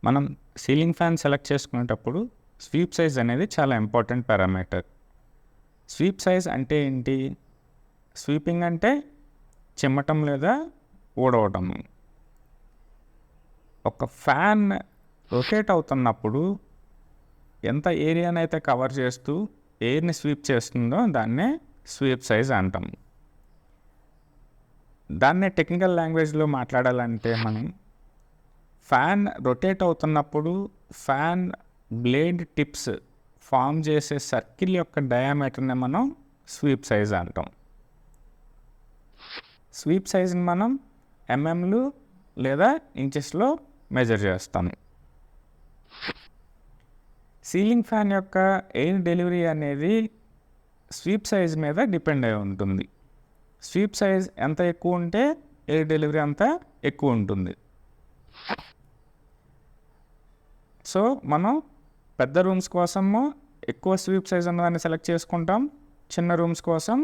మనం ceiling fan select చేసుకునేటప్పుడు sweep size అనేది చాలా ఇంపార్టెంట్ పారామీటర్. స్వీప్ సైజ్ అంటే ఏంటి? స్వీపింగ్ అంటే చిమ్మటం లేదా ఊడవటం. ఒక ఫ్యాన్ రొటేట్ అవుతున్నప్పుడు ఎంత ఏరియానైతే కవర్ చేస్తూ ఎయిర్ని స్వీప్ చేస్తుందో దాన్నే స్వీప్ సైజ్ అంటాం. దాన్నే టెక్నికల్ లాంగ్వేజ్లో మాట్లాడాలంటే మనం ఫ్యాన్ రొటేట్ అవుతున్నప్పుడు ఫ్యాన్ బ్లేడ్ టిప్స్ ఫామ్ చేసే సర్కిల్ యొక్క డయామీటర్ని మనం స్వీప్ సైజ్ అంటాం. స్వీప్ సైజ్ని మనం ఎంఎంలు లేదా ఇంచెస్లో మెజర్ చేస్తాం. సీలింగ్ ఫ్యాన్ యొక్క ఎయిర్ డెలివరీ అనేది స్వీప్ సైజ్ మీద డిపెండ్ అయి ఉంటుంది. స్వీప్ సైజ్ ఎంత ఎక్కువ ఉంటే ఎయిర్ డెలివరీ అంత ఎక్కువ ఉంటుంది. సో మనం పెద్ద రూమ్స్ కోసము ఎక్కువ స్వీప్ సైజ్ ఉన్నదాన్ని సెలెక్ట్ చేసుకుంటాం. చిన్న రూమ్స్ కోసం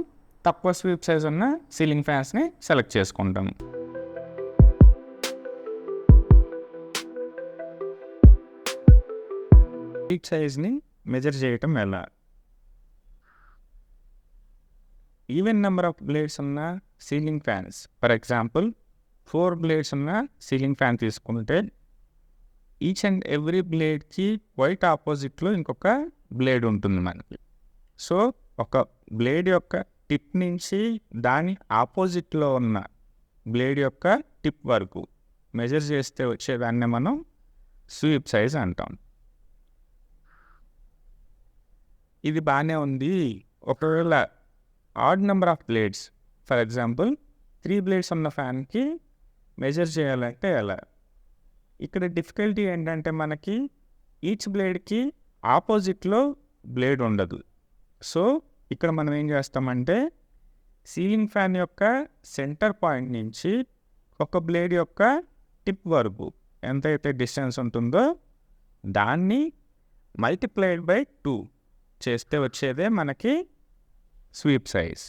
తక్కువ స్వీప్ సైజ్ ఉన్న సీలింగ్ ఫ్యాన్స్ని సెలెక్ట్ చేసుకుంటాం. స్వీప్ సైజ్ని మెజర్ చేయటం ఎలా? ఈవెన్ నెంబర్ ఆఫ్ బ్లేడ్స్ ఉన్న ceiling fans, for example 4 blades ఉన్న సీలింగ్ ఫ్యాన్ తీసుకుంటే ఈచ్ అండ్ ఎవ్రీ బ్లేడ్కి వైట్ ఆపోజిట్లో ఇంకొక బ్లేడ్ ఉంటుంది మనకి. సో ఒక బ్లేడ్ యొక్క టిప్ నుంచి దాని ఆపోజిట్లో ఉన్న బ్లేడ్ యొక్క టిప్ వరకు మెజర్ చేస్తే వచ్చేదాన్ని మనం స్వీప్ సైజ్ అంటాం. ఇది బాగానే ఉంది. ఒకవేళ odd number of blades, for example 3 blades ఉన్న ఫ్యాన్కి మెజర్ చేయాలంటే ఎలా? ఇక్కడ డిఫికల్టీ ఏంటంటే మనకి ఈచ్ బ్లేడ్కి ఆపోజిట్లో బ్లేడ్ ఉండదు. సో ఇక్కడ మనం ఏం చేస్తామంటే సీలింగ్ ఫ్యాన్ యొక్క సెంటర్ పాయింట్ నుంచి ఒక బ్లేడ్ యొక్క టిప్ వరకు ఎంతైతే డిస్టెన్స్ ఉంటుందో దాన్ని మల్టిప్లైడ్ బై 2 చేస్తే వచ్చేదే మనకి స్వీప్ సైజ్.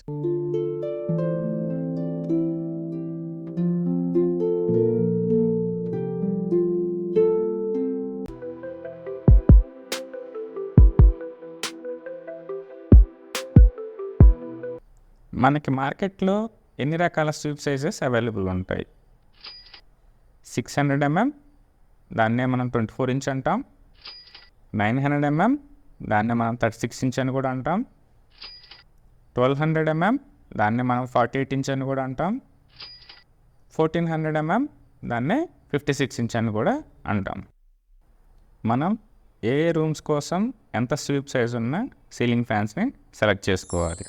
మనకి మార్కెట్లో ఎన్ని రకాల స్వీప్ సైజెస్ అవైలబుల్ ఉంటాయి? 600 mm దాన్నే మనం 24 ఇంచ్ అంటాం. 900 mm దాన్నే మనం 36 ఇంచ్ అని కూడా అంటాం. 1200 mm దాన్నే మనం 48 ఇంచ్ అని కూడా అంటాం. 1400 mm దాన్నే 56 ఇంచ్ అని కూడా అంటాం. మనం ఏ రూమ్స్ కోసం ఎంత స్వీప్ సైజ్ ఉన్న సీలింగ్ ఫ్యాన్స్ని సెలెక్ట్ చేసుకోవాలి?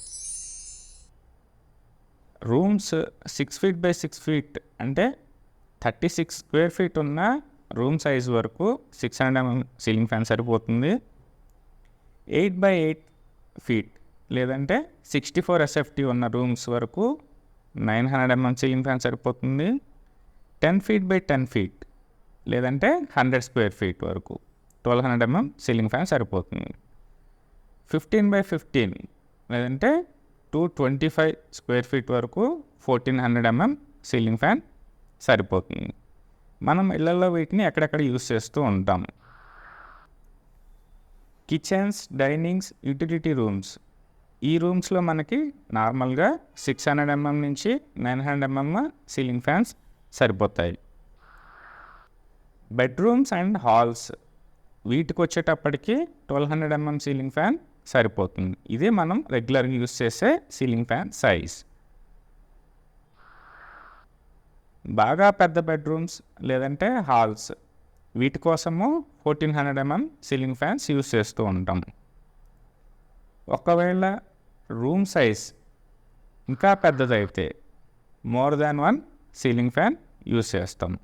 రూమ్స్ 6 feet by 6 feet అంటే 36 square feet ఉన్న రూమ్ సైజ్ వరకు 600 mm సీలింగ్ ఫ్యాన్ సరిపోతుంది. 8 by 8 feet లేదంటే 64 SFT ఉన్న రూమ్స్ వరకు 900 mm సీలింగ్ ఫ్యాన్ సరిపోతుంది. 10 feet by 10 feet లేదంటే 100 square feet వరకు 1200 mm సీలింగ్ ఫ్యాన్ సరిపోతుంది. 15 by 15 లేదంటే 225 square feet వరకు 1400 mm సీలింగ్ ఫ్యాన్ సరిపోతుంది. మనం ఇళ్లలో వీటిని ఎక్కడెక్కడ యూస్ చేస్తూ ఉంటాం. కిచెన్స్, డైనింగ్స్, యూటిలిటీ రూమ్స్, ఈ రూమ్స్లో మనకి నార్మల్గా 600 mm నుంచి 900 mm సీలింగ్ ఫ్యాన్స్ సరిపోతాయి. బెడ్రూమ్స్ అండ్ హాల్స్ వీటికి వచ్చేటప్పటికి 1200 mm సీలింగ్ ఫ్యాన్ సరిపోతుంది. ఇదే మనం రెగ్యులర్గా యూస్ చేసే సీలింగ్ ఫ్యాన్ సైజ్. బాగా పెద్ద బెడ్రూమ్స్ లేదంటే హాల్స్ వీటి కోసము 1400 mm సీలింగ్ ఫ్యాన్స్ యూస్ చేస్తూ ఉంటాం. ఒకవేళ రూమ్ సైజ్ ఇంకా పెద్దదైతే more than 1 ceiling fan use చేస్తాం.